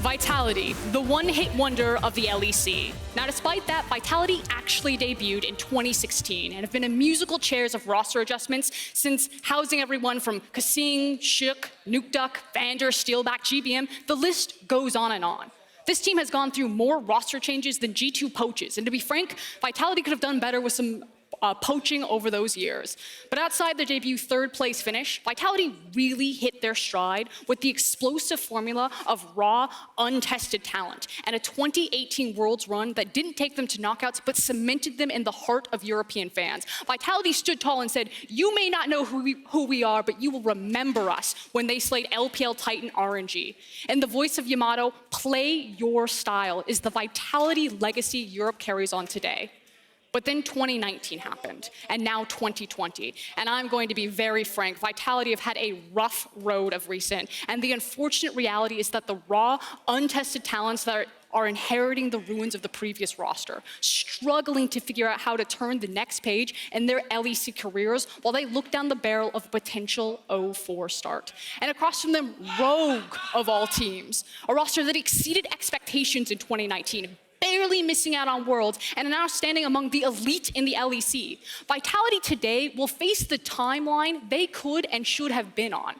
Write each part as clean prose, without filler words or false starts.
Vitality, the one-hit wonder of the LEC. Now, despite that, Vitality actually debuted in 2016 and have been in musical chairs of roster adjustments since housing everyone from Kasing, Shook, Nukeduck, VandeR, Steelback, GBM. The list goes on and on. This team has gone through more roster changes than G2 poaches, and to be frank, Vitality could have done better with some poaching over those years. But outside their debut third-place finish, Vitality really hit their stride with the explosive formula of raw, untested talent and a 2018 Worlds run that didn't take them to knockouts but cemented them in the heart of European fans. Vitality stood tall and said, "You may not know who we are, but you will remember us," when they slayed LPL Titan RNG. In the voice of Yamato, "Play your style" is the Vitality legacy Europe carries on today. But then 2019 happened, and now 2020. And I'm going to be very frank, Vitality have had a rough road of recent. And the unfortunate reality is that the raw, untested talents that are inheriting the ruins of the previous roster, struggling to figure out how to turn the next page in their LEC careers while they look down the barrel of a potential 0-4 start. And across from them, Rogue of all teams, a roster that exceeded expectations in 2019, barely missing out on Worlds, and are now standing among the elite in the LEC. Vitality today will face the timeline they could and should have been on.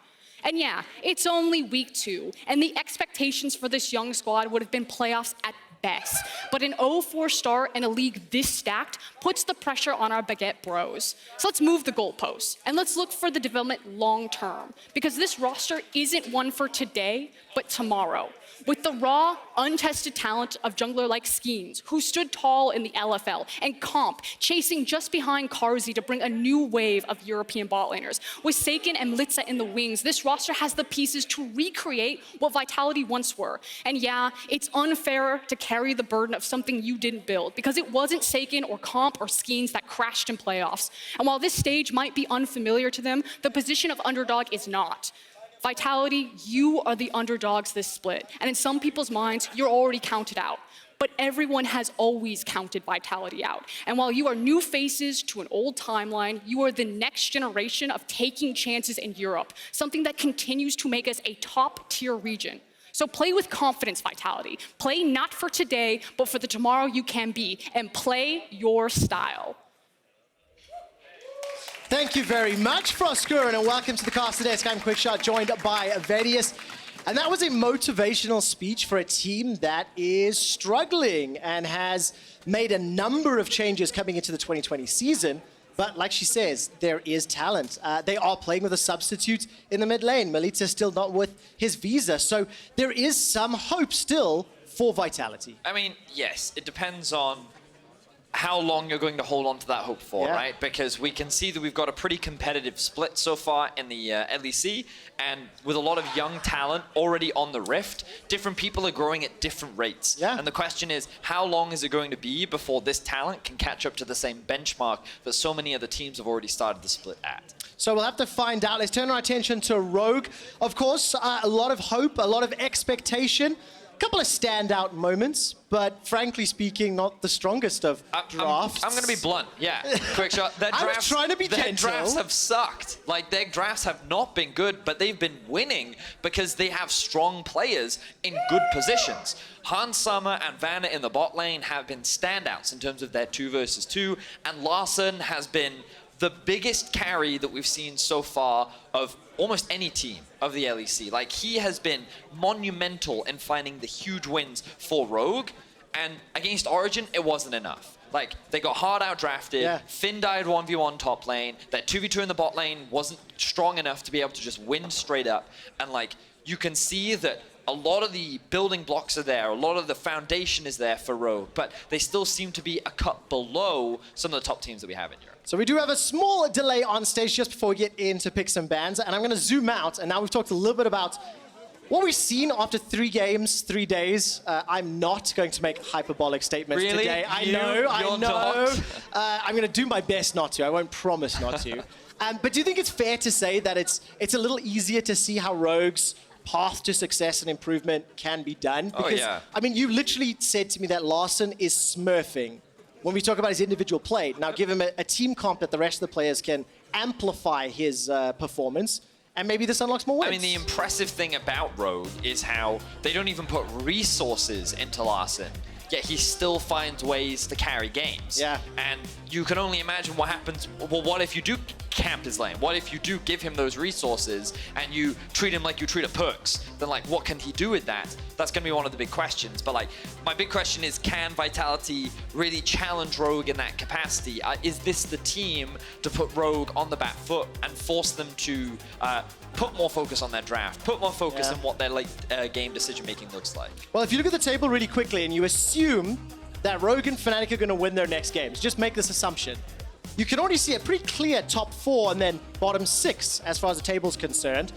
And yeah, it's only week 2, and the expectations for this young squad would have been playoffs at best. But an 0-4 start in a league this stacked puts the pressure on our baguette bros. So let's move the goalposts, and let's look for the development long term, because this roster isn't one for today, but tomorrow. With the raw, untested talent of jungler like Skeanz, who stood tall in the LFL, and Comp, chasing just behind Carzzy to bring a new wave of European bot laners. With Saken and Litza in the wings, this roster has the pieces to recreate what Vitality once were. And yeah, it's unfair to carry the burden of something you didn't build, because it wasn't Saken or Comp or Skeanz that crashed in playoffs. And while this stage might be unfamiliar to them, the position of underdog is not. Vitality, you are the underdogs this split. And in some people's minds, you're already counted out. But everyone has always counted Vitality out. And while you are new faces to an old timeline, you are the next generation of taking chances in Europe, something that continues to make us a top-tier region. So play with confidence, Vitality. Play not for today, but for the tomorrow you can be. And play your style. Thank you very much, Froskurinn, and welcome to the cast today. I'm Quickshot, joined by Vedius. And that was a motivational speech for a team that is struggling and has made a number of changes coming into the 2020 season. But like she says, there is talent. They are playing with a substitute in the mid lane. Melita's still not with his visa. So there is some hope still for Vitality. I mean, yes, it depends on how long you're going to hold on to that hope for, right? Because we can see that we've got a pretty competitive split so far in the LEC, and with a lot of young talent already on the Rift, different people are growing at different rates. And the question is, how long is it going to be before this talent can catch up to the same benchmark that so many other teams have already started the split at? So we'll have to find out. Let's turn our attention to Rogue. Of course, a lot of hope, a lot of expectation. Couple of standout moments, but frankly speaking, not the strongest of drafts. I'm going to be blunt, yeah. Quickshot. I was trying to be gentle. Their drafts have sucked. Like, their drafts have not been good, but they've been winning because they have strong players in good positions. Hans Summer and VandeR in the bot lane have been standouts in terms of their 2 versus 2, and Larssen has been the biggest carry that we've seen so far of almost any team of the LEC. Like, he has been monumental in finding the huge wins for Rogue, and against Origin, it wasn't enough. Like, they got hard out-drafted, Finn died 1v1 top lane, that 2v2 in the bot lane wasn't strong enough to be able to just win straight up, and like, you can see that a lot of the building blocks are there, a lot of the foundation is there for Rogue, but they still seem to be a cut below some of the top teams that we have in Europe. So we do have a small delay on stage just before we get into picks and bans, and I'm going to zoom out, and now we've talked a little bit about what we've seen after 3 games, 3 days. I'm not going to make hyperbolic statements today. I know. I'm going to do my best not to. I won't promise not to. But do you think it's fair to say that it's a little easier to see how Rogue's path to success and improvement can be done? Because, I mean, you literally said to me that Larssen is smurfing when we talk about his individual play. Now give him a team comp that the rest of the players can amplify his performance, and maybe this unlocks more wins. I mean, the impressive thing about Rogue is how they don't even put resources into Larssen, yet he still finds ways to carry games. Yeah. And you can only imagine what happens. Well, what if you do camp his lane? What if you do give him those resources and you treat him like you treat a Perks? Then, like, what can he do with that? That's going to be one of the big questions. But, like, my big question is, can Vitality really challenge Rogue in that capacity? Is this the team to put Rogue on the back foot and force them to put more focus on their draft, put more focus on what their late game decision-making looks like? Well, if you look at the table really quickly and you assume that Rogue and Fnatic are going to win their next games, just make this assumption. You can already see a pretty clear top 4 and then bottom 6 as far as the table's concerned.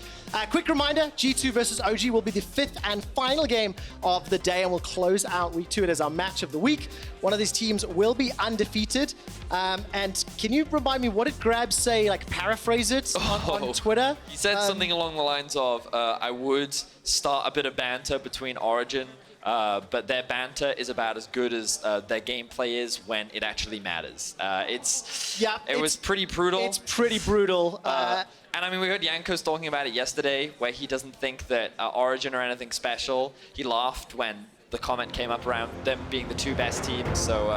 Quick reminder, G2 versus OG will be the 5th and final game of the day, and we'll close out week 2. It is our match of the week. One of these teams will be undefeated. And can you remind me, what did Grab say, like paraphrase it on Twitter? He said something along the lines of, I would start a bit of banter between Origin, but their banter is about as good as their gameplay is when it actually matters. It was pretty brutal. It's pretty brutal. And I mean, we heard Jankos talking about it yesterday, where he doesn't think that Origin are anything special. He laughed when the comment came up around them being the 2 best teams. So,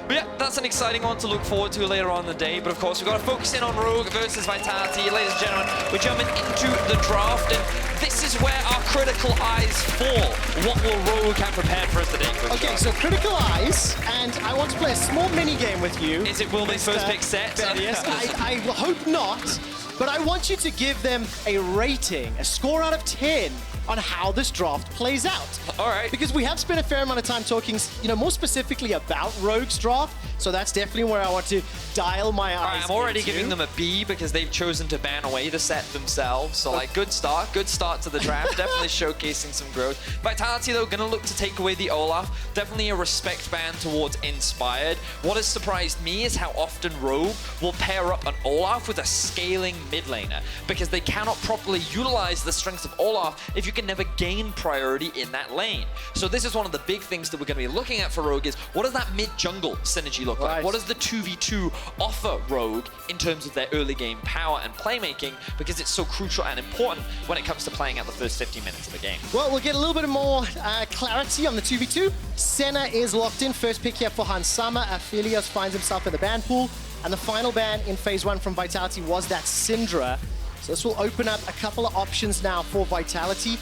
but yeah, that's an exciting one to look forward to later on in the day. But of course, we've got to focus in on Rogue versus Vitality. Ladies and gentlemen, we're jumping into the draft, and this is where our critical eyes fall. What will Rogue have prepared for us today, Quickshot? Okay, so critical eyes, and I want to play a small mini game with you. Is it Wilmy's first pick set? Yes, I hope not. But I want you to give them a rating, a score out of 10 on how this draft plays out. All right. Because we have spent a fair amount of time talking, more specifically about Rogue's draft. So that's definitely where I want to dial my eyes. All right, I'm already into. giving them a B because they've chosen to ban away the set themselves. So, like, good start to the draft. Definitely showcasing some growth. Vitality, though, gonna look to take away the Olaf. Definitely a respect ban towards Inspired. What has surprised me is how often Rogue will pair up an Olaf with a scaling mid laner, because they cannot properly utilize the strengths of Olaf if you can never gain priority in that lane. So this is one of the big things that we're going to be looking at for Rogue is, what does that mid-jungle synergy look like? What does the 2v2 offer Rogue in terms of their early game power and playmaking, because it's so crucial and important when it comes to playing out the first 50 minutes of the game. Well, we'll get a little bit more clarity on the 2v2. Senna is locked in. First pick here for Hansama. Aphelios finds himself in the ban pool. And the final ban in phase 1 from Vitality was that Syndra. So this will open up a couple of options now for Vitality.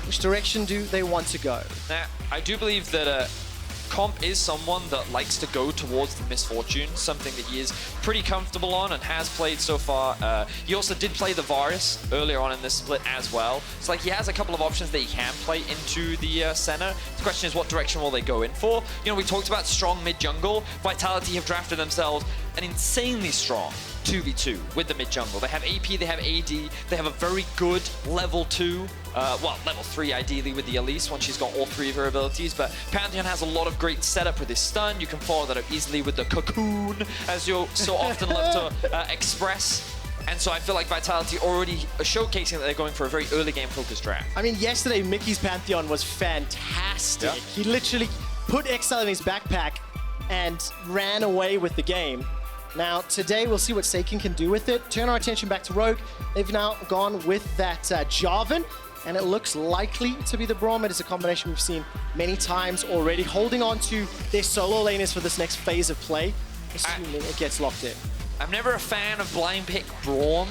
Which direction do they want to go? Now, I do believe that Comp is someone that likes to go towards the Misfortune, something that he is pretty comfortable on and has played so far. He also did play the Varus earlier on in this split as well. So, like, he has a couple of options that he can play into the Senna. The question is, what direction will they go in for? You know, we talked about strong mid-jungle. Vitality have drafted themselves an insanely strong 2v2 with the mid-jungle. They have AP, they have AD, they have a very good level 2, well, level 3 ideally with the Elise once she's got all 3 of her abilities, but Pantheon has a lot of great setup with his stun. You can follow that up easily with the cocoon, as you so often love to express. And so I feel like Vitality already are showcasing that they're going for a very early game focused draft. I mean, yesterday Mickey's Pantheon was fantastic. Yeah. He literally put Exile in his backpack and ran away with the game. Now, today we'll see what Saken can do with it. Turn our attention back to Rogue. They've now gone with that Jarvan, and it looks likely to be the Braum. It is a combination we've seen many times already, holding on to their solo laners for this next phase of play, assuming it gets locked in. I'm never a fan of blind pick Braum.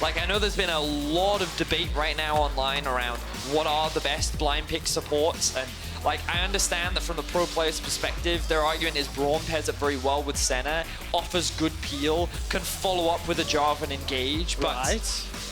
Like, I know there's been a lot of debate right now online around what are the best blind pick supports, and like, I understand that from the pro player's perspective, their argument is Braum pairs up very well with Senna, offers good peel, can follow up with a Jarvan engage, but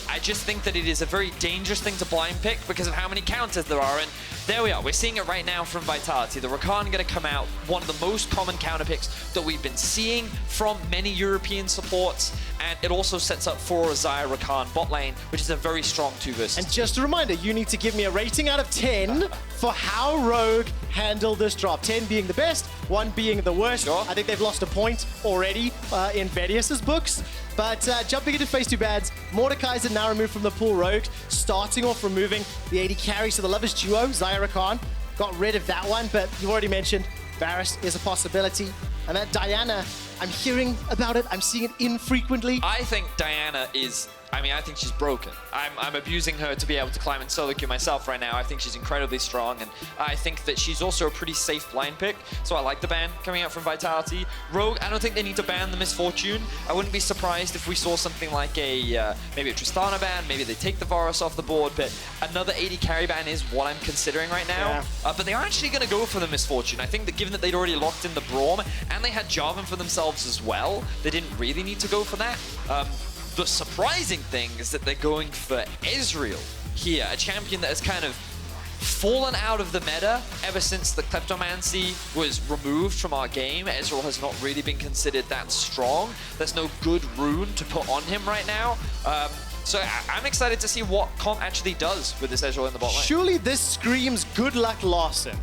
I just think that it is a very dangerous thing to blind pick because of how many counters there are, and there we are. We're seeing it right now from Vitality. The Rakan going to come out, one of the most common counter picks that we've been seeing from many European supports, and it also sets up for Azir Rakan bot lane, which is a very strong 2 versus 2. And just a reminder, you need to give me a rating out of 10 for how Rogue handled this drop. 10 being the best, 1 being the worst. Sure. I think they've lost a point already in Vedius's books. But jumping into phase 2 bans, Mordekaiser now removed from the pool. Rogue starting off removing the AD carry, so the Lovers duo, Xayah Rakan, got rid of that one, but you've already mentioned Varus is a possibility. And that Diana, I'm hearing about it, I'm seeing it infrequently. I think Diana is I mean, I think she's broken. I'm abusing her to be able to climb in solo queue myself right now. I think she's incredibly strong, and I think that she's also a pretty safe blind pick, so I like the ban coming out from Vitality. Rogue, I don't think they need to ban the Misfortune. I wouldn't be surprised if we saw something like a maybe a Tristana ban, maybe they take the Varus off the board, but another AD carry ban is what I'm considering right now. Yeah. But they are actually going to go for the Misfortune. I think that given that they'd already locked in the Braum, and they had Jarvan for themselves as well, they didn't really need to go for that. The surprising thing is that they're going for Ezreal here, a champion that has kind of fallen out of the meta ever since the Kleptomancy was removed from our game. Ezreal has not really been considered that strong. There's no good rune to put on him right now. So I'm excited to see what Comp actually does with this Ezreal in the bot lane. Surely this screams good luck Larssen.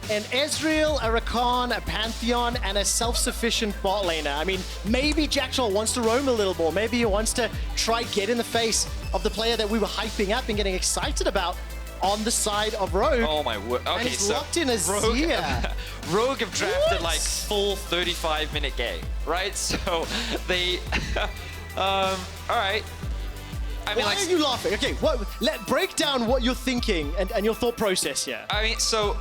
An Ezreal, a Rakan, a Pantheon, and a self-sufficient bot laner. I mean, maybe Jactroll wants to roam a little more. Maybe he wants to try get in the face of the player that we were hyping up and getting excited about on the side of Rogue. Oh my word. Okay, and he's so locked in Azir. Rogue have drafted What? like full 35-minute game, right? So they, all right. I mean, Why are you laughing? Okay, break down what you're thinking and your thought process here. I mean, so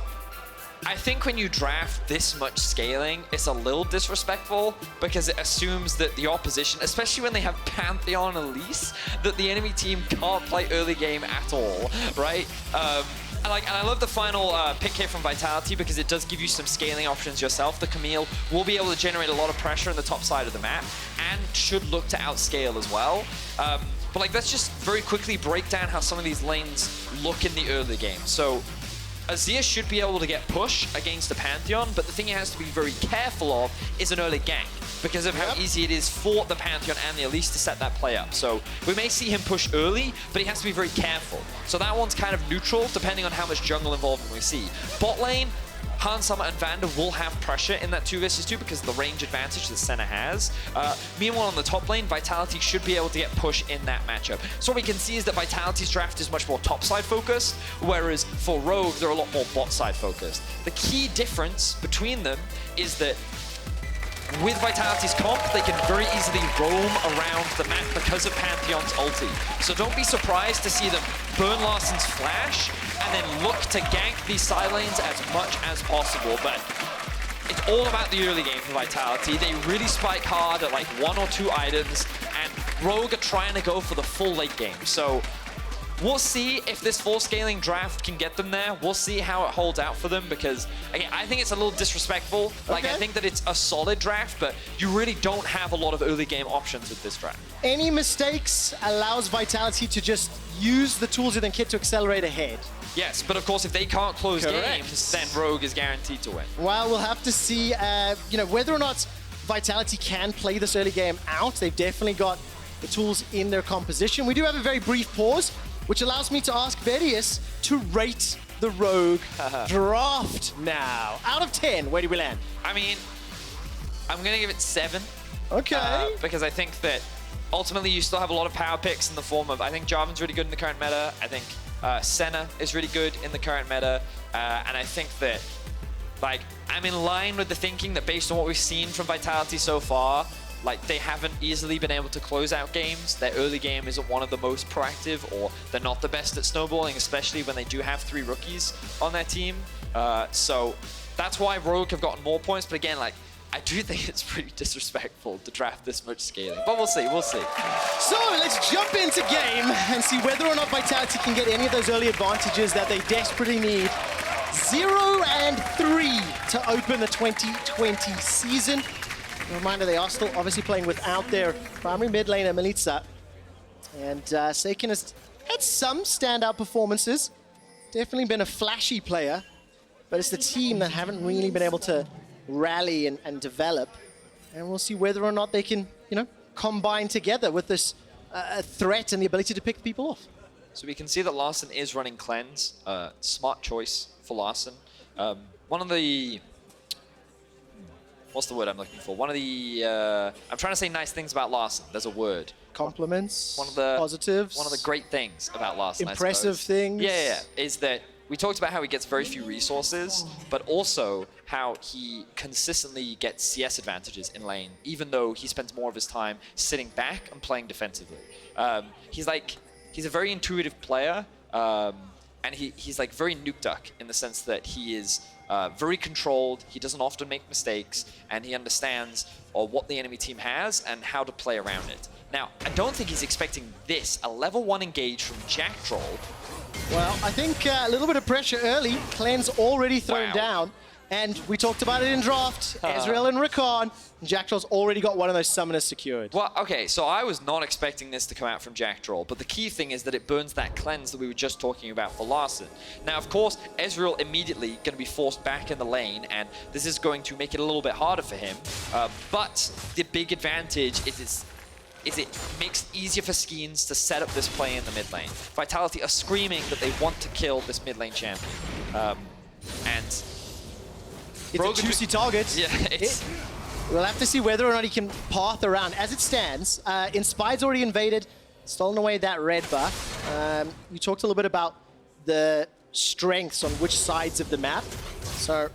I think when you draft this much scaling, it's a little disrespectful because it assumes that the opposition, especially when they have Pantheon and Elise, that the enemy team can't play early game at all, right? And I love the final pick here from Vitality because it does give you some scaling options yourself. The Camille will be able to generate a lot of pressure on the top side of the map and should look to outscale as well. But like, let's just very quickly break down how some of these lanes look in the early game. So Azir should be able to get push against the Pantheon, but the thing he has to be very careful of is an early gank because of how easy it is for the Pantheon and the Elise to set that play up. So we may see him push early, but he has to be very careful. So that one's kind of neutral depending on how much jungle involvement we see. Bot lane, Summer and VandeR will have pressure in that 2 versus 2 because of the range advantage that Senna has. Meanwhile, on the top lane, Vitality should be able to get push in that matchup. So what we can see is that Vitality's draft is much more top-side focused, whereas for Rogue, they're a lot more bot-side focused. The key difference between them is that with Vitality's comp, they can very easily roam around the map because of Pantheon's ulti. So don't be surprised to see them burn Larssen's flash and then look to gank these side lanes as much as possible. But it's all about the early game for Vitality. They really spike hard at like 1 or 2 items, and Rogue are trying to go for the full late game. So we'll see if this full scaling draft can get them there. We'll see how it holds out for them because, again, I think it's a little disrespectful. Like, I think that it's a solid draft, but you really don't have a lot of early game options with this draft. Any mistakes allows Vitality to just use the tools in the kit to accelerate ahead. Yes, but of course, if they can't close games, then Rogue is guaranteed to win. Well, we'll have to see, whether or not Vitality can play this early game out. They've definitely got the tools in their composition. We do have a very brief pause, which allows me to ask Vedius to rate the Rogue draft now. Out of 10, where do we land? I mean, I'm going to give it 7. Okay. Because I think that ultimately you still have a lot of power picks in the form of, I think Jarvan's really good in the current meta. I think Senna is really good in the current meta. And I think that, like, I'm in line with the thinking that based on what we've seen from Vitality so far, like, they haven't easily been able to close out games. Their early game isn't one of the most proactive, or they're not the best at snowballing, especially when they do have 3 rookies on their team. So that's why Rogue have gotten more points. But again, like, I do think it's pretty disrespectful to draft this much scaling. But we'll see, we'll see. So let's jump into game and see whether or not Vitality can get any of those early advantages that they desperately need. 0 and 3 to open the 2020 season. A reminder, they are still obviously playing without their primary mid laner, Melitza. And Saken has had some standout performances. Definitely been a flashy player. But it's the team that haven't really been able to rally and develop. And we'll see whether or not they can, combine together with this threat and the ability to pick people off. So we can see that Larssen is running Cleanse. Smart choice for Larssen. One of the... What's the word I'm looking for? One of the... I'm trying to say nice things about Larssen. There's a word. Compliments, one of the positives. One of the great things about Larssen, impressive things. Yeah, is that we talked about how he gets very few resources, but also how he consistently gets CS advantages in lane, even though he spends more of his time sitting back and playing defensively. He's a very intuitive player, and he's like very nuke duck in the sense that he is very controlled, he doesn't often make mistakes, and he understands what the enemy team has and how to play around it. Now, I don't think he's expecting this, a level 1 engage from Jactroll. Well, I think a little bit of pressure early. Cleanse already thrown down. And we talked about it in draft. Ezreal and Rakan. Jactroll's already got one of those summoners secured. Well, okay, so I was not expecting this to come out from Jactroll, but the key thing is that it burns that cleanse that we were just talking about for Larssen. Now, of course, Ezreal immediately going to be forced back in the lane, and this is going to make it a little bit harder for him. But the big advantage is it makes it easier for Skeanz to set up this play in the mid lane. Vitality are screaming that they want to kill this mid lane champion. And it's a juicy target. Yeah, we'll have to see whether or not he can path around. As it stands, Inspired's already invaded, stolen away that red buff. You talked a little bit about the strengths on which sides of the map. So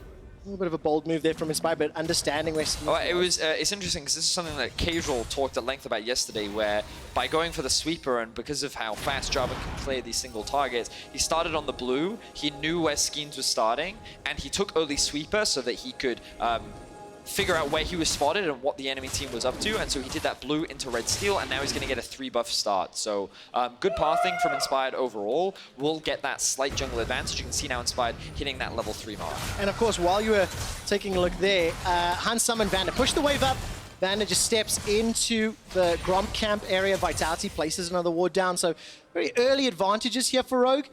a little bit of a bold move there from Inspired, but understanding where it's interesting because this is something that Casual talked at length about yesterday, where by going for the sweeper and because of how fast Jarvan can clear these single targets, he started on the blue, he knew where Skeanz was starting, and he took early sweeper so that he could figure out where he was spotted and what the enemy team was up to, and so he did that blue into red steel, and now he's going to get a 3-buff start. So good pathing from Inspired overall. We'll get that slight jungle advantage. You can see now Inspired hitting that level 3 mark. And of course, while you were taking a look there, Hansam and VandeR push the wave up. VandeR just steps into the Gromp camp area. Vitality places another ward down, so very early advantages here for Rogue.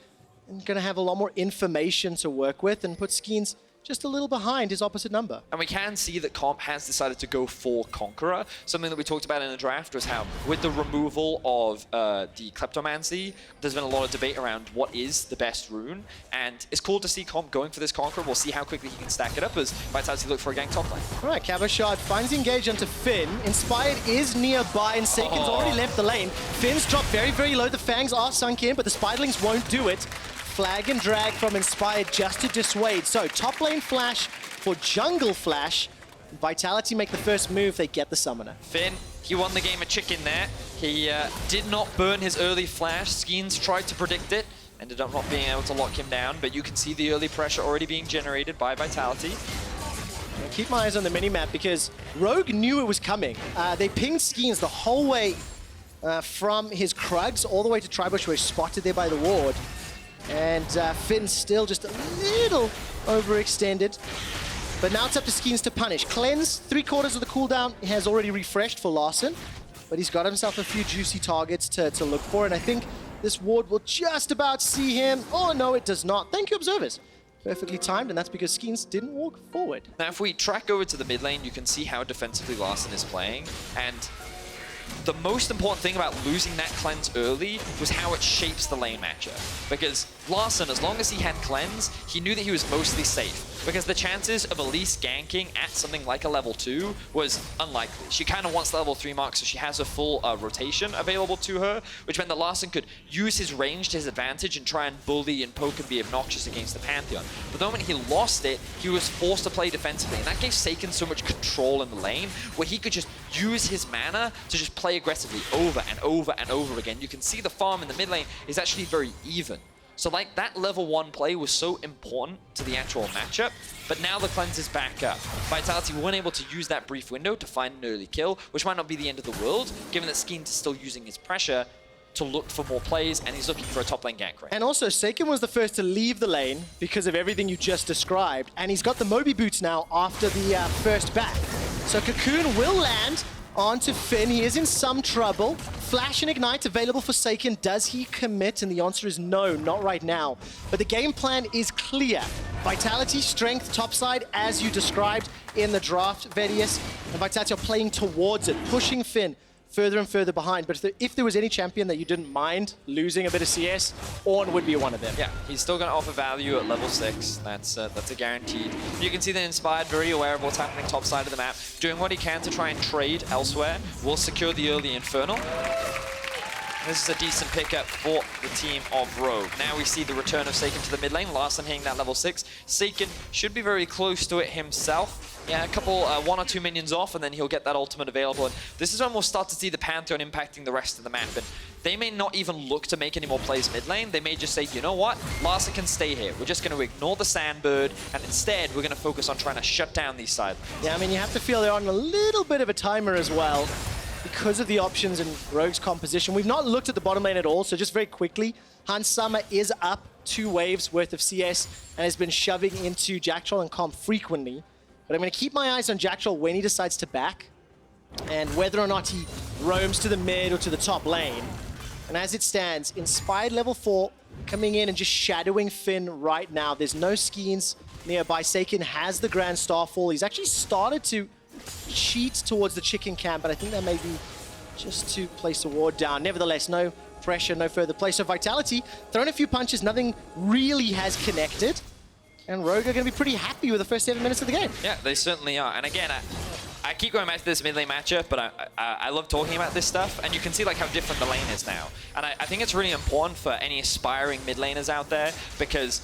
And going to have a lot more information to work with and put Skeanz just a little behind his opposite number. And we can see that Comp has decided to go for Conqueror. Something that we talked about in the draft was how, with the removal of the Kleptomancy, there's been a lot of debate around what is the best rune. And it's cool to see Comp going for this Conqueror. We'll see how quickly he can stack it up as Vitality look for a gank top lane. All right, Cabochard finds the engage onto Finn. Inspired is nearby, and Saken's already left the lane. Finn's dropped very, very low. The Fangs are sunk in, but the Spiderlings won't do it. Flag and drag from Inspired just to dissuade. So top lane flash for jungle flash. Vitality make the first move, they get the summoner. Finn, he won the game of chicken there. He did not burn his early flash. Skeanz tried to predict it, ended up not being able to lock him down, but you can see the early pressure already being generated by Vitality. I'll keep my eyes on the minimap because Rogue knew it was coming. They pinged Skeanz the whole way from his Krugs all the way to Tribush, where he's spotted there by the ward. And Finn's still just a little overextended. But now it's up to Skeanz to punish. Cleanse, 3/4 of the cooldown has already refreshed for Larssen. But he's got himself a few juicy targets to look for. And I think this ward will just about see him. Oh, no, it does not. Thank you, observers. Perfectly timed, and that's because Skeanz didn't walk forward. Now, if we track over to the mid lane, you can see how defensively Larssen is playing. And the most important thing about losing that cleanse early was how it shapes the lane matchup. Because Larssen, as long as he had cleanse, he knew that he was mostly safe. Because the chances of Elise ganking at something like a level 2 was unlikely. She kind of wants the level 3 mark, so she has a full rotation available to her, which meant that Larssen could use his range to his advantage and try and bully and poke and be obnoxious against the Pantheon. But the moment he lost it, he was forced to play defensively, and that gave Saken so much control in the lane, where he could just use his mana to just play aggressively over and over and over again. You can see the farm in the mid lane is actually very even. So like that level 1 play was so important to the actual matchup, but now the cleanse is back up. Vitality weren't able to use that brief window to find an early kill, which might not be the end of the world, given that Skeanz is still using his pressure to look for more plays, and he's looking for a top lane gank right. And also, Saken was the first to leave the lane because of everything you just described, and he's got the Moby boots now after the first back. So Cocoon will land onto Finn. He is in some trouble. Flash and Ignite available for Saken. Does he commit? And the answer is no, not right now. But the game plan is clear. Vitality, strength, topside, as you described in the draft, Vedius. And Vitality are playing towards it, pushing Finn further and further behind. But if there was any champion that you didn't mind losing a bit of CS, Ornn would be one of them. Yeah, he's still going to offer value at level 6. That's a guaranteed. You can see that Inspired, very aware of what's happening top side of the map, doing what he can to try and trade elsewhere. Will secure the early Infernal. This is a decent pickup for the team of Rogue. Now we see the return of Saken to the mid lane. Larssen hitting that level 6. Saken should be very close to it himself. Yeah, a couple, 1 or 2 minions off, and then he'll get that ultimate available. And this is when we'll start to see the Pantheon impacting the rest of the map. And they may not even look to make any more plays mid lane. They may just say, you know what, Larssen can stay here. We're just going to ignore the Sandbird, and instead we're going to focus on trying to shut down these side lanes. Yeah, I mean, you have to feel they're on a little bit of a timer as well, because of the options in Rogue's composition. We've not looked at the bottom lane at all, so just very quickly, Hans Sommer is up 2 waves worth of CS and has been shoving into Jactroll and comp frequently. But I'm going to keep my eyes on Jactroll when he decides to back, and whether or not he roams to the mid or to the top lane. And as it stands, Inspired level 4 coming in and just shadowing Finn right now. There's no Skeanz nearby. Saken has the Grand Starfall. He's actually started to cheat towards the chicken camp, but I think that may be just to place a ward down. Nevertheless, no pressure, no further play. So Vitality, thrown a few punches, nothing really has connected. And Rogue are going to be pretty happy with the first 7 minutes of the game. Yeah, they certainly are. And again, I keep going back to this mid lane matchup, but I love talking about this stuff. And you can see like how different the lane is now. And I think it's really important for any aspiring mid laners out there, because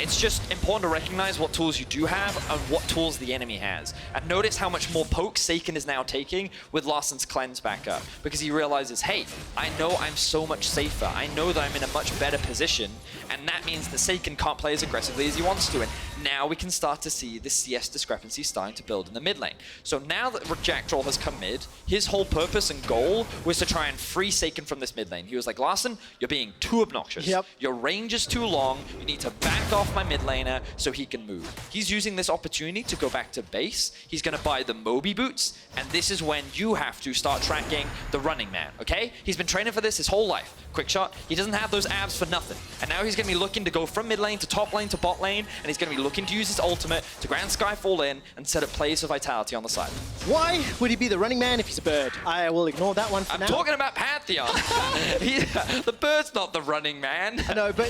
it's just important to recognize what tools you do have and what tools the enemy has. And notice how much more poke Saken is now taking with Larssen's cleanse back up. Because he realizes, hey, I know I'm so much safer. I know that I'm in a much better position. And that means that Saken can't play as aggressively as he wants to. And now we can start to see the CS discrepancy starting to build in the mid lane. So now that Jactroll has come mid, his whole purpose and goal was to try and free Saken from this mid lane. He was like, Larssen, you're being too obnoxious. Yep. Your range is too long. You need to back off my mid laner so he can move. He's using this opportunity to go back to base. He's going to buy the Moby boots, and this is when you have to start tracking the running man, okay? He's been training for this his whole life. Quickshot, he doesn't have those abs for nothing. And now he's going to be looking to go from mid lane to top lane to bot lane, and he's going to be looking to use his ultimate to Grand Skyfall in and set up plays for Vitality on the side. Why would he be the running man if he's a bird? I will ignore that one for now. I'm talking about Pantheon. The bird's not the running man. I know, but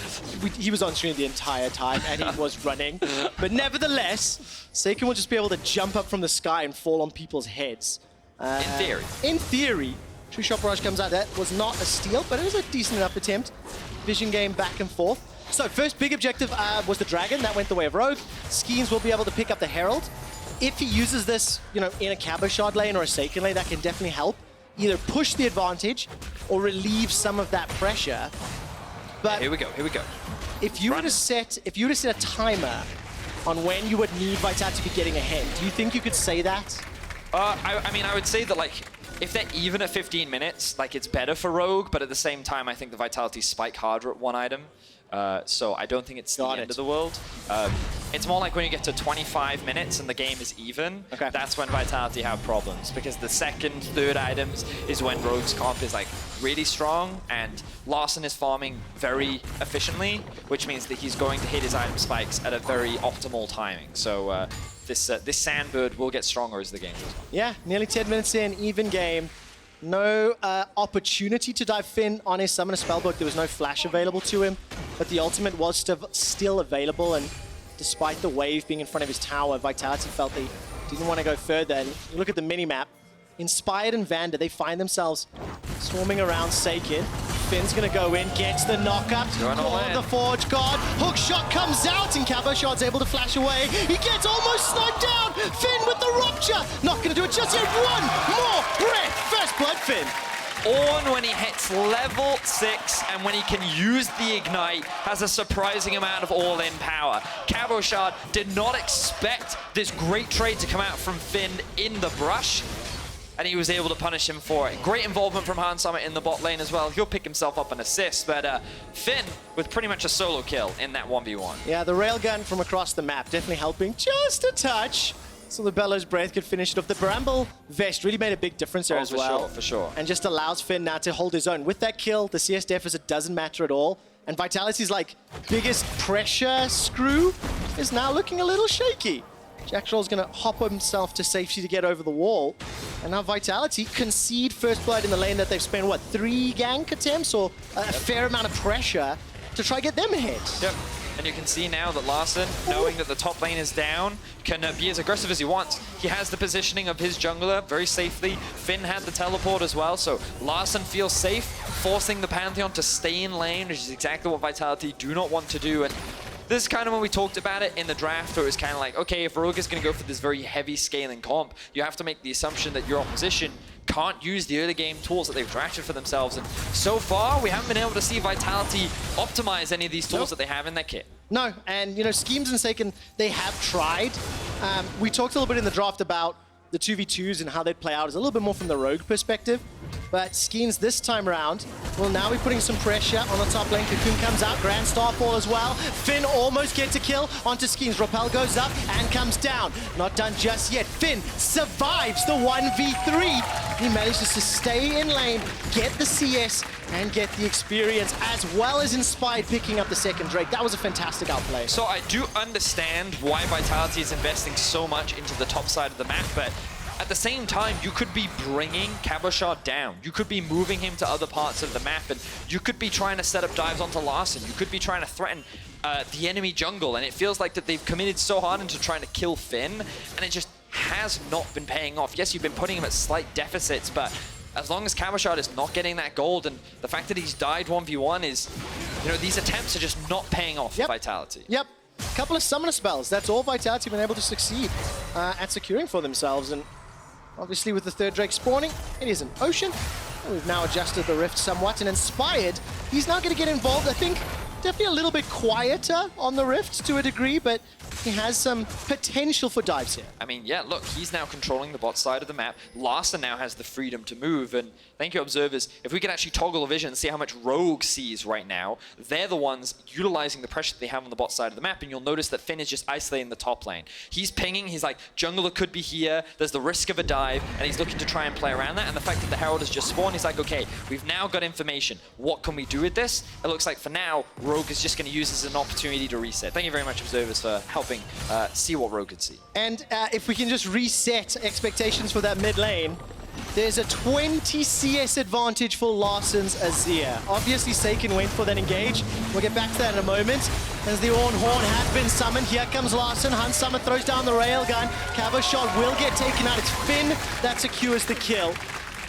he was on screen the entire time, and he was running. But nevertheless, Saken will just be able to jump up from the sky and fall on people's heads. In theory. In theory. True Shot Barrage comes out. That was not a steal, but it was a decent enough attempt. Vision game back and forth. So first big objective was the Dragon. That went the way of Rogue. Skeanz will be able to pick up the Herald. If he uses this, you know, in a Cabochard lane or a Saken lane, that can definitely help. Either push the advantage or relieve some of that pressure. But here we go. Here we go. if you were to set a timer on when you would need Vitality to be getting ahead, do you think you could say that? I mean, I would say that, like, if they're even at 15 minutes, like, it's better for Rogue, but at the same time, I think the Vitality spike harder at 1 item. So I don't think it's the end of the world. It's more like when you get to 25 minutes and the game is even, that's when Vitality have problems. Because the second, third items is when Rogue's comp is like really strong, and Larssen is farming very efficiently, which means that he's going to hit his item spikes at a very optimal timing. So this Sandbird will get stronger as the game goes on. Yeah, nearly 10 minutes in, even game. No opportunity to dive Finn on his Summoner Spellbook. There was no flash available to him, but the ultimate was still available, and despite the wave being in front of his tower, Vitality felt they didn't want to go further. And you look at the minimap, Inspired and VandeR, they find themselves swarming around Saken. Finn's going to go in, gets the knockup, Call the Forge God, hook shot comes out, and Cabochard's able to flash away. He gets almost sniped down. Finn with the rupture, not going to do it just yet. One more breath, first blood Finn. Ornn, when he hits level 6 and when he can use the Ignite, has a surprising amount of all-in power. Cabochard did not expect this great trade to come out from Finn in the brush, and he was able to punish him for it. Great involvement from Hans Sommer in the bot lane as well. He'll pick himself up an assist, but Finn with pretty much a solo kill in that 1v1. Yeah, the railgun from across the map definitely helping just a touch, so the Bellows Breath could finish it off. The Bramble Vest really made a big difference there as well. For sure. And just allows Finn now to hold his own. With that kill, the CS deficit doesn't matter at all. And Vitality's like biggest pressure screw is now looking a little shaky. Jactroll's going to hop himself to safety to get over the wall. And now Vitality concede first blood in the lane that they've spent, what, 3 gank attempts or a fair amount of pressure to try to get them ahead. Yep. And you can see now that Larssen, knowing that the top lane is down, can be as aggressive as he wants. He has the positioning of his jungler very safely. Finn had the teleport as well, so Larssen feels safe, forcing the Pantheon to stay in lane, which is exactly what Vitality do not want to do. And this is kind of when we talked about it in the draft, where it was kind of like, okay, if Rogue is going to go for this very heavy scaling comp, you have to make the assumption that your opposition can't use the early game tools that they've drafted for themselves. And so far, we haven't been able to see Vitality optimize any of these tools that they have in their kit. No, and you know, Skeanz and Saken, they have tried. We talked a little bit in the draft about the 2v2s and how they'd play out. Is a little bit more from the Rogue perspective. But Skeanz this time around will now be putting some pressure on the top lane. Cocoon comes out, Grand Starfall as well. Finn almost gets a kill onto Skeanz. Rappel goes up and comes down. Not done just yet. Finn survives the 1v3. He manages to stay in lane, get the CS, and get the experience, as well as Inspired picking up the second Drake. That was a fantastic outplay. So I do understand why Vitality is investing so much into the top side of the map, but at the same time, you could be bringing Cabochard down. You could be moving him to other parts of the map, and you could be trying to set up dives onto Larssen. You could be trying to threaten the enemy jungle, and it feels like that they've committed so hard into trying to kill Finn, and it just has not been paying off. Yes, you've been putting him at slight deficits, but as long as Cabochard is not getting that gold, and the fact that he's died 1v1 is, you know, these attempts are just not paying off for Vitality. Yep. A couple of summoner spells. That's all Vitality have been able to succeed at securing for themselves. And obviously with the third Drake spawning, it is an ocean. And we've now adjusted the rift somewhat. And Inspired, he's now going to get involved, I think, definitely a little bit quieter on the rift to a degree, but he has some potential for dives here. I mean, yeah, look, he's now controlling the bot side of the map. Larssen now has the freedom to move, and thank you, observers. If we can actually toggle a vision and see how much Rogue sees right now, they're the ones utilizing the pressure that they have on the bot side of the map, and you'll notice that Finn is just isolating the top lane. He's pinging, he's like, jungler could be here, there's the risk of a dive, and he's looking to try and play around that, and the fact that the Herald has just spawned, he's like, okay, we've now got information. What can we do with this? It looks like for now, Rogue is just going to use this as an opportunity to reset. Thank you very much, observers, for helping see what Rogue could see. And if we can just reset expectations for that mid lane, there's a 20 CS advantage for Larssen's Azir. Obviously, Saken went for that engage. We'll get back to that in a moment. As the Ornn Horn has been summoned, here comes Larssen. Hunt Summer throws down the railgun. Cabochard will get taken out. It's Finn that secures the kill.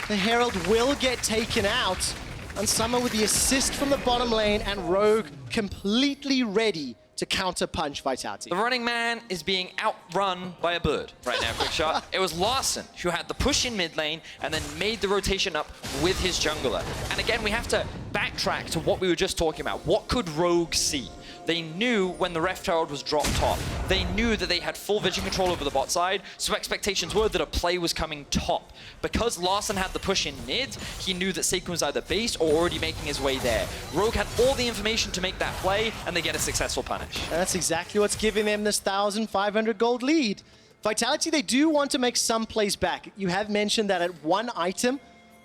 The Herald will get taken out. And Summer with the assist from the bottom lane, and Rogue completely ready to counter-punch Vitality. The running man is being outrun by a bird right now, Quickshot. It was Larssen who had the push in mid lane and then made the rotation up with his jungler. And again, we have to backtrack to what we were just talking about. What could Rogue see? They knew when the Reft Herald was dropped top. They knew that they had full vision control over the bot side, so expectations were that a play was coming top. Because Larssen had the push in mid, he knew that Saken was either base or already making his way there. Rogue had all the information to make that play, and they get a successful punish. And that's exactly what's giving them this 1,500 gold lead. Vitality, they do want to make some plays back. You have mentioned that at one item,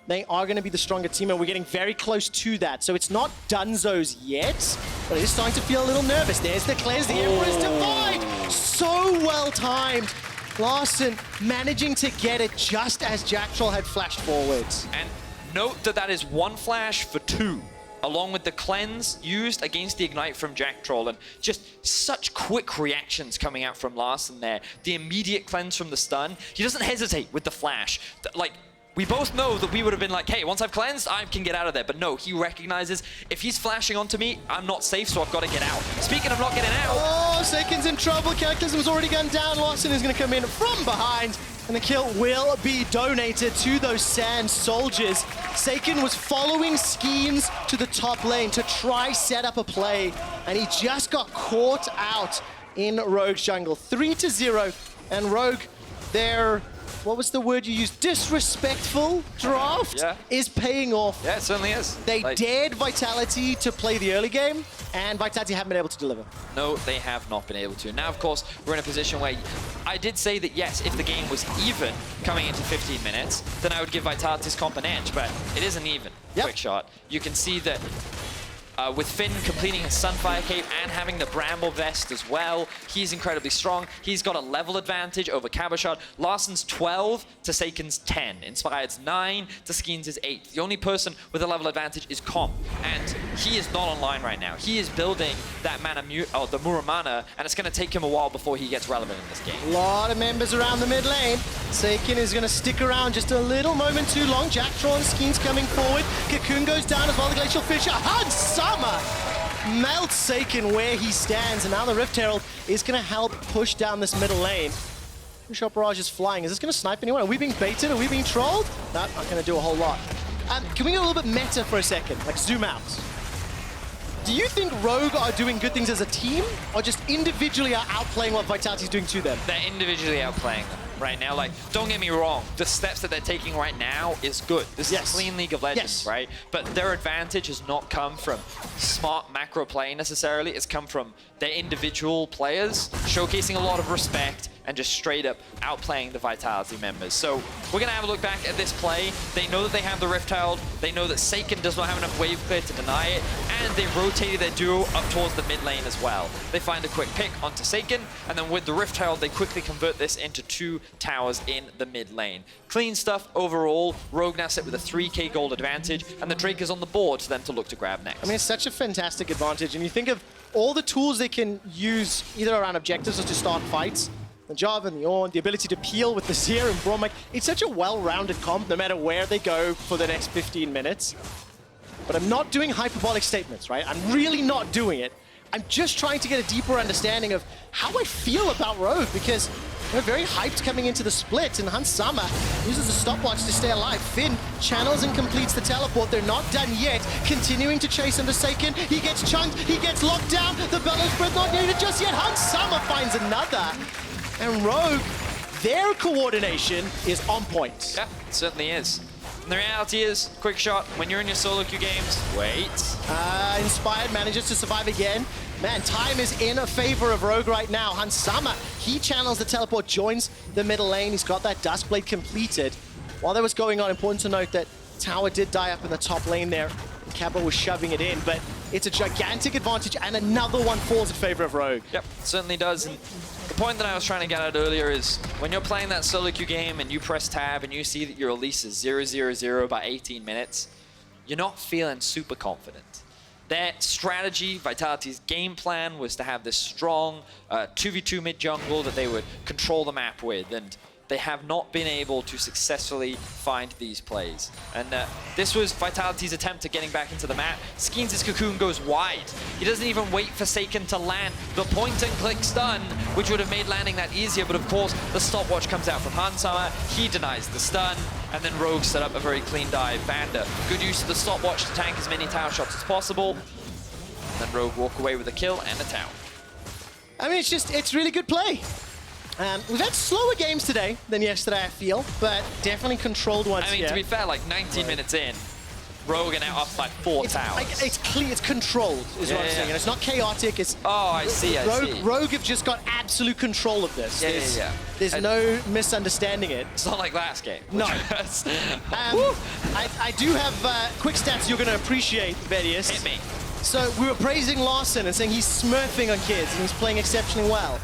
they are going to be the stronger team, and we're getting very close to that. So it's not Dunzo's yet, but it is starting to feel a little nervous. There's the Claire's, the Emperor's Divide! So well timed. Larssen managing to get it just as Jactroll had flashed forwards. And note that that is one flash for two, along with the cleanse used against the ignite from Jactroll, and just such quick reactions coming out from Larssen there. The immediate cleanse from the stun. He doesn't hesitate with the flash. Like, we both know that we would have been like, hey, once I've cleansed, I can get out of there. But no, he recognizes if he's flashing onto me, I'm not safe, so I've got to get out. Speaking of not getting out. Oh, Saken's in trouble. Cataclysm's already gone down. Larssen is going to come in from behind, and the kill will be donated to those Sand soldiers. Saken was following Skeanz to the top lane to try set up a play, and he just got caught out in Rogue's jungle. 3-0, and Rogue, they're... what was the word you used? Disrespectful draft is paying off. Yeah, it certainly is. They dared Vitality to play the early game, and Vitality haven't been able to deliver. No, they have not been able to. Now, of course, we're in a position where I did say that, yes, if the game was even coming into 15 minutes, then I would give Vitality's comp an edge, but it isn't even. Quickshot. You can see that With Finn completing his Sunfire Cape and having the Bramble Vest as well, he's incredibly strong. He's got a level advantage over Cabochard. Larssen's 12 to Saken's 10. Inspired's 9 to Skeanz' 8. The only person with a level advantage is Comp, and he is not online right now. He is building that mana, the Muramana, and it's going to take him a while before he gets relevant in this game. A lot of members around the mid lane. Saken is going to stick around just a little moment too long. Jactroll and Skeanz coming forward. Cocoon goes down as well, the Glacial Fisher. Summer melts Saken where he stands, and now the Rift Herald is going to help push down this middle lane. Quickshot Barrage is flying. Is this going to snipe anyone? Are we being baited? Are we being trolled? No, not going to do a whole lot. Can we go a little bit meta for a second? Like zoom out. Do you think Rogue are doing good things as a team, or just individually are outplaying what Vitality is doing to them? They're individually outplaying them right now. Like, don't get me wrong, the steps that they're taking right now is good. This is a clean League of Legends, right? But their advantage has not come from smart macro play necessarily. It's come from their individual players showcasing a lot of respect and just straight up outplaying the Vitality members. So we're going to have a look back at this play. They know that they have the Rift Herald. They know that Saken does not have enough wave clear to deny it, and they rotated their duo up towards the mid lane as well. They find a quick pick onto Saken, and then with the Rift Herald, they quickly convert this into 2 towers in the mid lane. Clean stuff overall. Rogue now sit with a 3k gold advantage, and the Drake is on the board for them to look to grab next. I mean, it's such a fantastic advantage, and you think of all the tools they can use either around objectives or to start fights. The Jarvan, the Ornn, the ability to peel with the Azir and Braum. Like, it's such a well-rounded comp no matter where they go for the next 15 minutes. But I'm not doing hyperbolic statements, right? I'm really not doing it. I'm just trying to get a deeper understanding of how I feel about Rogue, because they're very hyped coming into the split, and Hansama uses a stopwatch to stay alive. Finn channels and completes the teleport. They're not done yet. Continuing to chase under Saken. He gets chunked. He gets locked down. The Bellows Breath not needed just yet. Hansama finds another. And Rogue, their coordination is on point. Yeah, it certainly is. And the reality is, Quickshot, when you're in your solo queue games, wait. Inspired manages to survive again. Man, time is in a favor of Rogue right now. Hansama, he channels the teleport, joins the middle lane. He's got that Duskblade completed. While that was going on, important to note that tower did die up in the top lane there. Cabo was shoving it in, but it's a gigantic advantage, and another one falls in favor of Rogue. Yep, it certainly does. And the point that I was trying to get at earlier is when you're playing that solo queue game and you press tab and you see that your Elise is 0-0-0 by 18 minutes, you're not feeling super confident. Their strategy, Vitality's game plan, was to have this strong 2v2 mid jungle that they would control the map with, and they have not been able to successfully find these plays. And this was Vitality's attempt at getting back into the map. Skeanz' Cocoon goes wide. He doesn't even wait for Saken to land the point-and-click stun, which would have made landing that easier, but of course, the stopwatch comes out from Hansama. He denies the stun, and then Rogue set up a very clean dive. VandeR, good use of the stopwatch to tank as many tower shots as possible. And then Rogue walk away with a kill and a tower. I mean, it's really good play. We've had slower games today than yesterday, I feel, but definitely controlled ones. I mean, here. to be fair, like 19 minutes in, Rogue are now up by 4 towers. Like, it's clear, it's controlled, is what I'm saying. And it's not chaotic. It's I see. Rogue have just got absolute control of this. There's no misunderstanding it. It's not like last game. No. I do have quick stats you're going to appreciate, Vedius. Hit me. So we were praising Larssen and saying he's smurfing on kids and he's playing exceptionally well.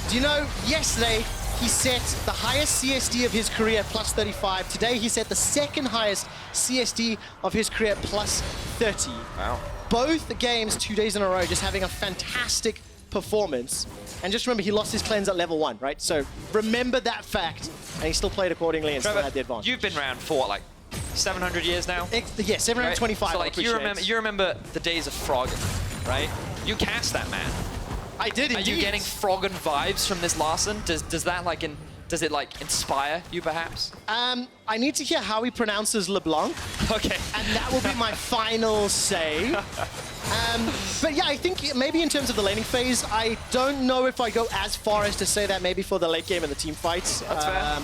Do you know, yesterday he set the highest CSD of his career, plus 35. Today he set the second highest CSD of his career, plus 30. Wow. Both games 2 days in a row just having a fantastic performance. And just remember, he lost his cleanse at level 1, right? So remember that fact, and he still played accordingly and still had the advantage. You've been around for what, like 700 years now? Yeah, 725. Right? So like you remember the days of Froskurinn, right? You cast that man. I did indeed. Are you getting Froskurinn vibes from this Larssen? Does that like does it like inspire you perhaps? I need to hear how he pronounces LeBlanc. Okay. And that will be my final say. But yeah, I think maybe in terms of the laning phase, I don't know if I go as far as to say that maybe for the late game and the team fights. That's fair.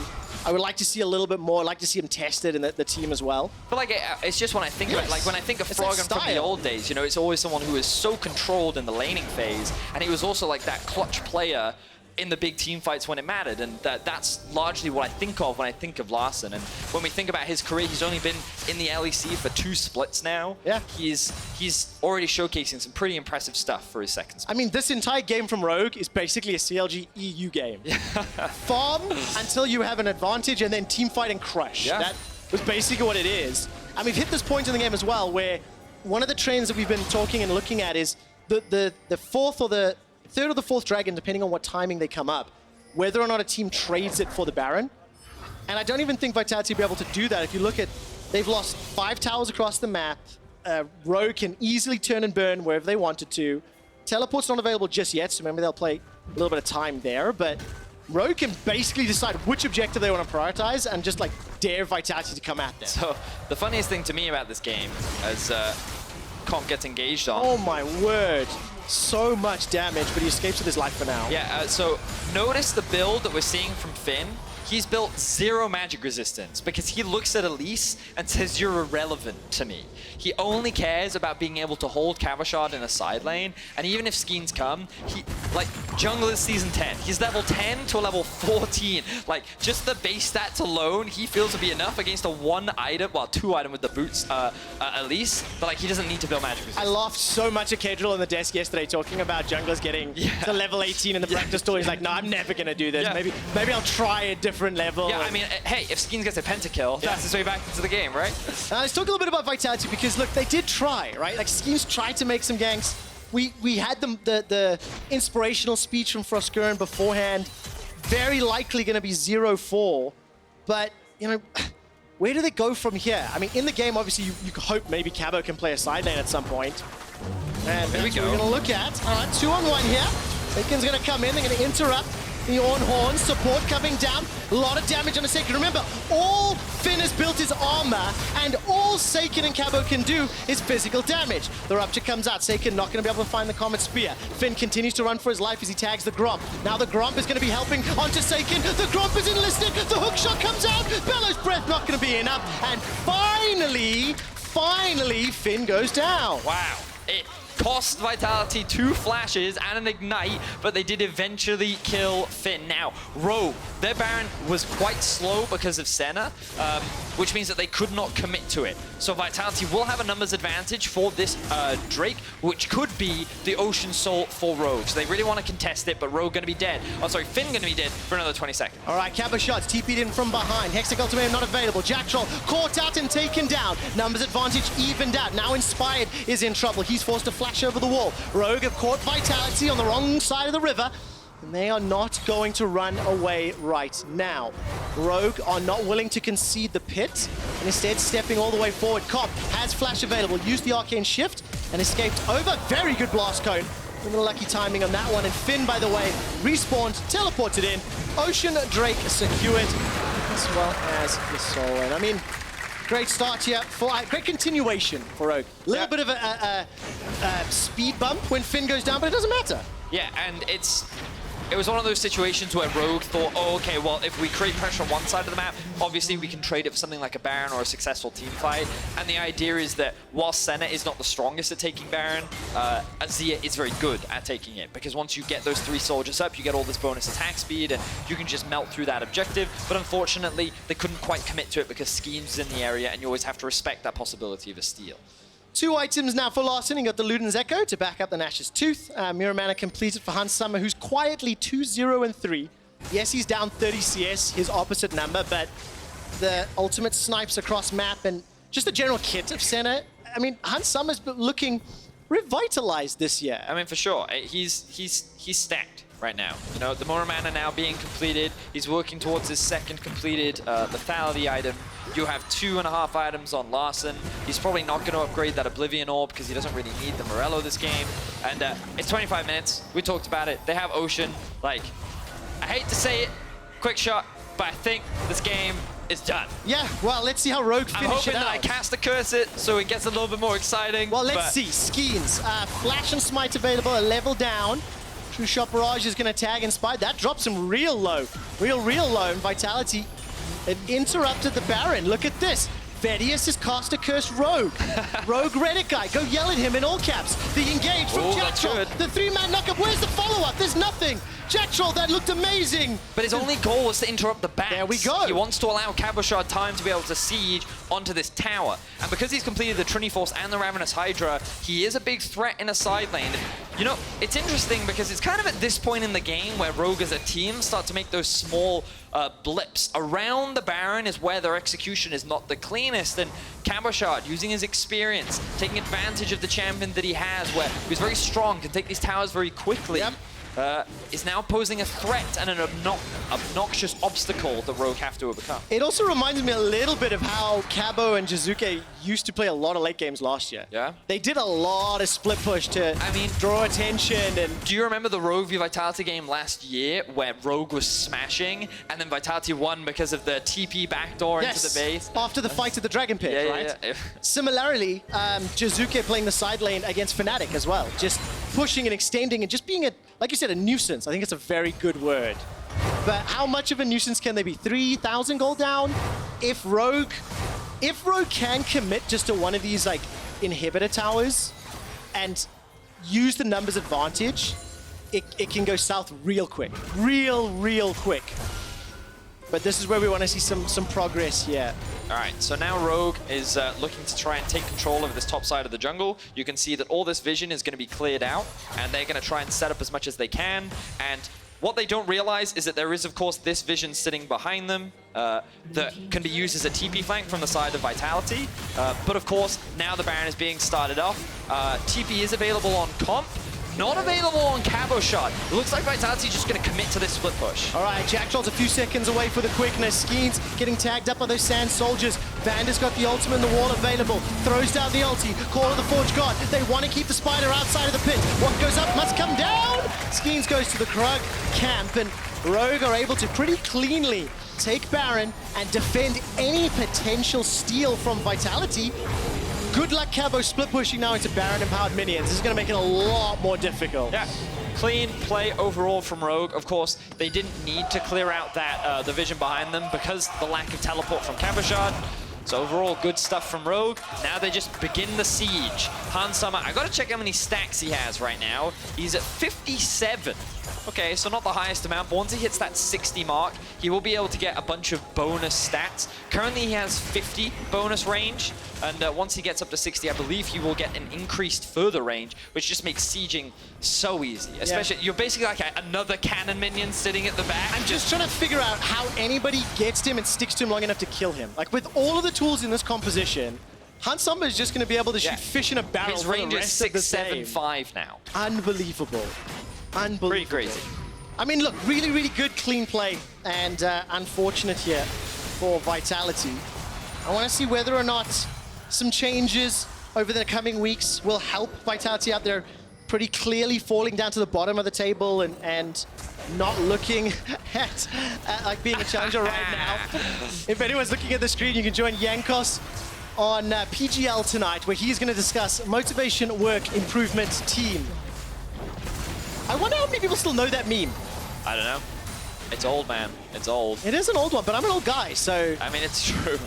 I would like to see a little bit more. I'd like to see him tested in the team as well. But like, it's just when I think about, like when I think of Froskurinn from the old days, you know, it's always someone who is so controlled in the laning phase, and he was also like that clutch player in the big team fights when it mattered, and that's largely what I think of when I think of Larssen. And when we think about his career, he's only been in the LEC for 2 splits now. Yeah. He's already showcasing some pretty impressive stuff for his second split. I mean, this entire game from Rogue is basically a CLG EU game. Farm until you have an advantage, and then team fight and crush. Yeah. That was basically what it is. And we've hit this point in the game as well, where one of the trends that we've been talking and looking at is the fourth or the third or the fourth dragon, depending on what timing they come up, whether or not a team trades it for the Baron. And I don't even think Vitality will be able to do that. If you look at, they've lost 5 towers across the map. Rogue can easily turn and burn wherever they wanted to. Teleport's not available just yet, so maybe they'll play a little bit of time there, but Rogue can basically decide which objective they want to prioritize and just like dare Vitality to come at them. So the funniest thing to me about this game, as Comp gets engaged on. Oh my word. So much damage, but he escapes with his life for now. Yeah, so notice the build that we're seeing from Finn. He's built 0 magic resistance because he looks at Elise and says, you're irrelevant to me. He only cares about being able to hold Cabochard in a side lane, and even if Skeanz come, like, jungle is season 10. He's level 10 to a level 14. Like, just the base stats alone, he feels to be enough against a 1 item, well, 2 item with the boots, Elise, but like, he doesn't need to build magic resistance. I laughed so much at Jactroll on the desk yesterday talking about junglers getting to level 18 in the practice tour. He's like, no, I'm never gonna do this. Yeah. Maybe I'll try a different level. Yeah, I mean, hey, if Skeanz gets a pentakill, that's his way back into the game, right? Let's talk a little bit about Vitality because, look, they did try, right? Like, Skeanz tried to make some ganks. We had the inspirational speech from Froskurinn beforehand. Very likely going to be 0-4. But, you know, where do they go from here? I mean, in the game, obviously, you hope maybe Cabo can play a side lane at some point. And there we that's go. what we're going to look at. All right, 2-on-1 here. Saken's going to come in. They're going to interrupt. The Ornn support coming down. A lot of damage on a Saken. Remember, all Finn has built is armor, and all Saken and Cabo can do is physical damage. The Rupture comes out. Saken not going to be able to find the Comet Spear. Finn continues to run for his life as he tags the Gromp. Now the Gromp is going to be helping onto Saken. The Gromp is enlisted. The hookshot comes out. Bellow's Breath not going to be enough. And finally, Finn goes down. Wow. It cost Vitality 2 flashes and an ignite, but they did eventually kill Finn. Now, Rogue, their Baron was quite slow because of Senna, which means that they could not commit to it. So Vitality will have a numbers advantage for this Drake, which could be the Ocean Soul for Rogue. So they really want to contest it, but Rogue going to be dead. Oh, sorry, Finn going to be dead for another 20 seconds. All right, Cabochard's TP'd in from behind. Hextech Ultimatum not available. Jactroll caught out and taken down. Numbers advantage evened out. Now Inspired is in trouble. He's forced to flash over the wall. Rogue have caught Vitality on the wrong side of the river, and they are not going to run away right now. Rogue are not willing to concede the pit, and instead stepping all the way forward. Cop has flash available, used the Arcane Shift, and escaped over. Very good Blast Cone. A little lucky timing on that one, and Finn, by the way, respawned, teleported in. Ocean Drake secured, as well as the Soul. And I mean, great start here, for great continuation for Rogue. A little bit of a speed bump when Finn goes down, but it doesn't matter. Yeah, and it was one of those situations where Rogue thought, oh, okay, well, if we create pressure on one side of the map, obviously we can trade it for something like a Baron or a successful team fight. And the idea is that while Senna is not the strongest at taking Baron, Azir is very good at taking it, because once you get those 3 soldiers up, you get all this bonus attack speed, and you can just melt through that objective. But unfortunately, they couldn't quite commit to it because Skeanz is in the area, and you always have to respect that possibility of a steal. 2 items now for Larssen. He got the Luden's Echo to back up the Nash's Tooth. Mirror Mana completed for Hans Summer, who's quietly 2-0-3. Yes, he's down 30 CS, his opposite number, but the ultimate snipes across map and just the general kit of Senna. I mean, Hans Summer's looking revitalized this year. I mean, for sure. He's stacked right now. You know, the Mirror Mana now being completed. He's working towards his second completed lethality item. You have 2.5 items on Larssen. He's probably not going to upgrade that Oblivion Orb because he doesn't really need the Morello this game. And it's 25 minutes. We talked about it. They have Ocean. Like, I hate to say it, Quickshot, but I think this game is done. Yeah, well, let's see how Rogue finish it out. I'm hoping that I cast a curse it so it gets a little bit more exciting. Well, let's see. Skeanz, Flash and Smite available, a level down. True Shot Barrage is going to tag Inspired. That drops him real low. Real low. And Vitality, they've interrupted the Baron. Look at this. Vedius has cast a cursed Rogue. Rogue Reddit guy. Go yell at him in all caps. The engage from Jactroll. The 3-man knockup. Where's the follow-up? There's nothing. Jactroll, that looked amazing! But his only goal was to interrupt the bats. There we go. He wants to allow Cabochard time to be able to siege onto this tower. And because he's completed the Trinity Force and the Ravenous Hydra, he is a big threat in a side lane. You know, it's interesting because it's kind of at this point in the game where Rogue as a team start to make those small blips. Around the Baron is where their execution is not the cleanest, and Cabochard, using his experience, taking advantage of the champion that he has, where he's very strong, can take these towers very quickly. Yep. Is now posing a threat and an obnoxious obstacle that Rogue have to overcome. It also reminds me a little bit of how Cabo and Jizuke used to play a lot of late games last year. Yeah? They did a lot of split push to draw attention. And do you remember the Rogue v Vitality game last year where Rogue was smashing and then Vitality won because of the TP backdoor into the base? After the fight at the Dragon Pit, right? Yeah. Similarly, Jizuke playing the side lane against Fnatic as well. Just pushing and extending and just being like you said, a nuisance. I think it's a very good word. But how much of a nuisance can they be? 3,000 gold down? If Rogue can commit just to one of these like inhibitor towers and use the numbers advantage, it can go south real quick. Real quick. But this is where we want to see some progress here. All right, so now Rogue is looking to try and take control of this top side of the jungle. You can see that all this vision is going to be cleared out, and they're going to try and set up as much as they can. And what they don't realize is that there is, of course, this vision sitting behind them that can be used as a TP flank from the side of Vitality. But of course, now the Baron is being started off. TP is available on comp. Not available on Cabochard. It looks like Vitality just going to commit to this split push. All right, Jactroll's a few seconds away for the quickness. Skeanz getting tagged up by those Sand Soldiers. VandeR's got the ultimate in the wall available. Throws down the ulti. Call of the Forge God. They want to keep the spider outside of the pit. What goes up must come down. Skeanz goes to the Krug camp, and Rogue are able to pretty cleanly take Baron and defend any potential steal from Vitality. Good luck, Cabo, split pushing now into Baron-empowered minions. This is going to make it a lot more difficult. Yeah, clean play overall from Rogue. Of course, they didn't need to clear out that the vision behind them because the lack of teleport from Cabochard. So overall, good stuff from Rogue. Now they just begin the siege. Hansama, I gotta check how many stacks he has right now. He's at 57. Okay, so not the highest amount, but once he hits that 60 mark, he will be able to get a bunch of bonus stats. Currently, he has 50 bonus range, and once he gets up to 60, I believe he will get an increased further range, which just makes sieging so easy. Especially, you're basically like another cannon minion sitting at the back. I'm just trying to figure out how anybody gets to him and sticks to him long enough to kill him. Like, with all of the tools in this composition, Hansama is just going to be able to shoot fish in a barrel. His for range the is rest of the 675 now. Unbelievable. Unbelievable. Pretty crazy. I mean, look, really good clean play, and unfortunate here for Vitality. I want to see whether or not some changes over the coming weeks will help Vitality out there. Pretty clearly falling down to the bottom of the table and not looking at like being a challenger right now. If anyone's looking at the screen, you can join Yankos on PGL tonight, where he's going to discuss Motivation Work Improvement Team. I wonder how many people still know that meme. I don't know. It's old, man. It's old. It is an old one, but I'm an old guy, so... I mean, it's true.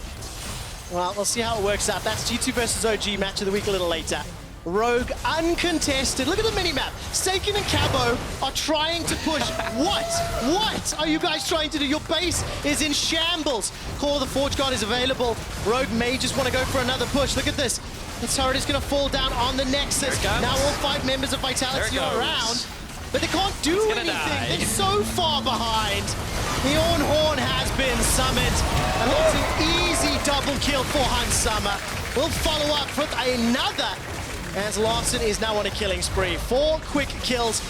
Well, we'll see how it works out. That's G2 versus OG, match of the week a little later. Rogue uncontested. Look at the minimap. Saken and Cabo are trying to push. What are you guys trying to do? Your base is in shambles. Call of the Forge God is available. Rogue may just want to go for another push. Look at this. The turret is going to fall down on the Nexus. Now all 5 members of Vitality are around. But they can't do anything. They're so far behind. The Ornn has been summoned. And that's an easy double kill for Hansama. We'll follow up with another, as Larssen is now on a killing spree. 4 quick kills.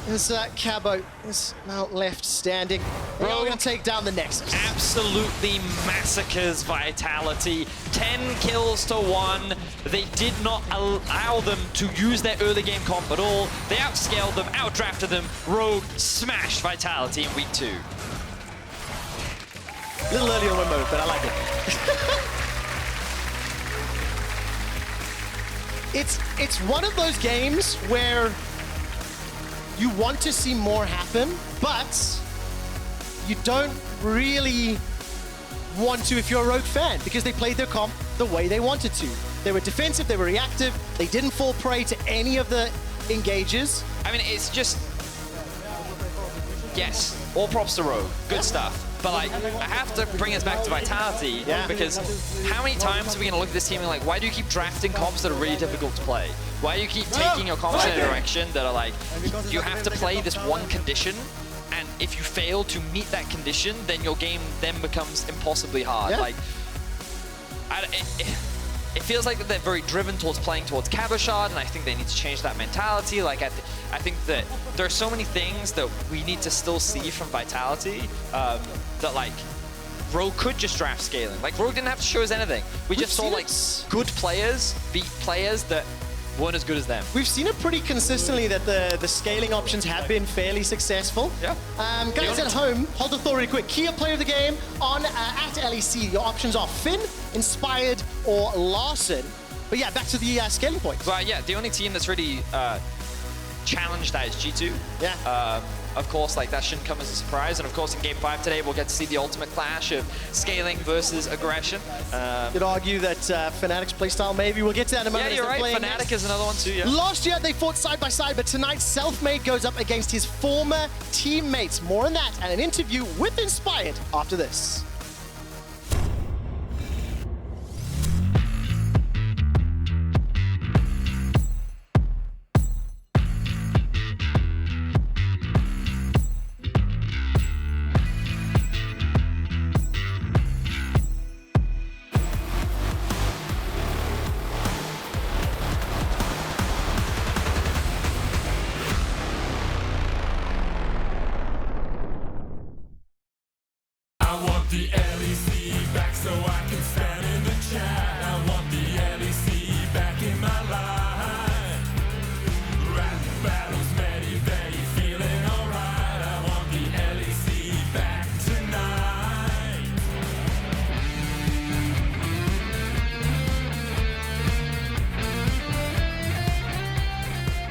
As Cabo is now left standing. We're going to take down the Nexus. Absolutely massacres Vitality. 10 kills to 1. They did not allow them to use their early game comp at all. They outscaled them, outdrafted them. Rogue smashed Vitality in week 2. A little early on one mode, but I like it. It's one of those games where you want to see more happen, but you don't really want to if you're a Rogue fan, because they played their comp the way they wanted to. They were defensive, they were reactive, they didn't fall prey to any of the engages. I mean, it's just... yes, all props to Rogue, good stuff. But like, I have to bring us back to Vitality, because how many times are we gonna look at this team and like, why do you keep drafting comps that are really difficult to play? Why do you keep taking your comps in a direction that are like, you have to play this one condition, and if you fail to meet that condition, then your game then becomes impossibly hard. Like, it feels like that they're very driven towards playing towards Cabochard, and I think they need to change that mentality. Like, I think that there are so many things that we need to still see from Vitality that, like, Rogue could just draft scaling. Like, Rogue didn't have to show us anything. We just saw, like, good players beat players that weren't as good as them. We've seen it pretty consistently that the scaling options have been fairly successful. Guys at home, hold the thought really quick. Key player of the game on at LEC. Your options are Finn, Inspired, or Larssen. But yeah, back to the scaling points. Well, yeah, the only team that's really challenged that is G2. Of course, like, that shouldn't come as a surprise. And of course, in Game 5 today, we'll get to see the ultimate clash of scaling versus aggression. You'd argue that Fnatic's playstyle, maybe. We'll get to that in a moment. Yeah, you're right. Fnatic is another one too, Last year, they fought side by side, but tonight, Selfmade goes up against his former teammates. More on that and an interview with Inspired after this. The LEC back so I can stand in the chat. I want the LEC back in my life. Rap battles, Vedi, feeling alright. I want the LEC back tonight.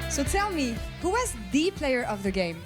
So tell me, who was the player of the game?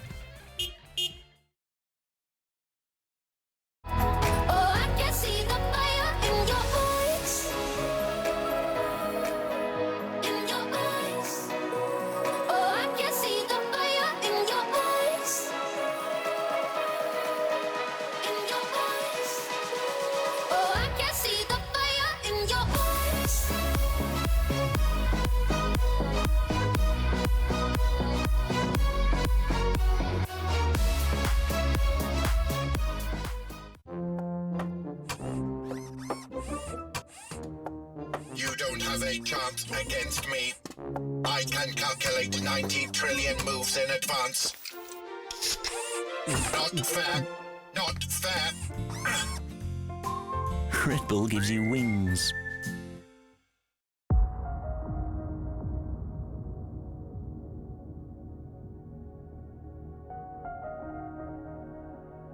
You don't have a chance against me. I can calculate 90 trillion moves in advance. Not fair. Not fair. Red Bull gives you wings.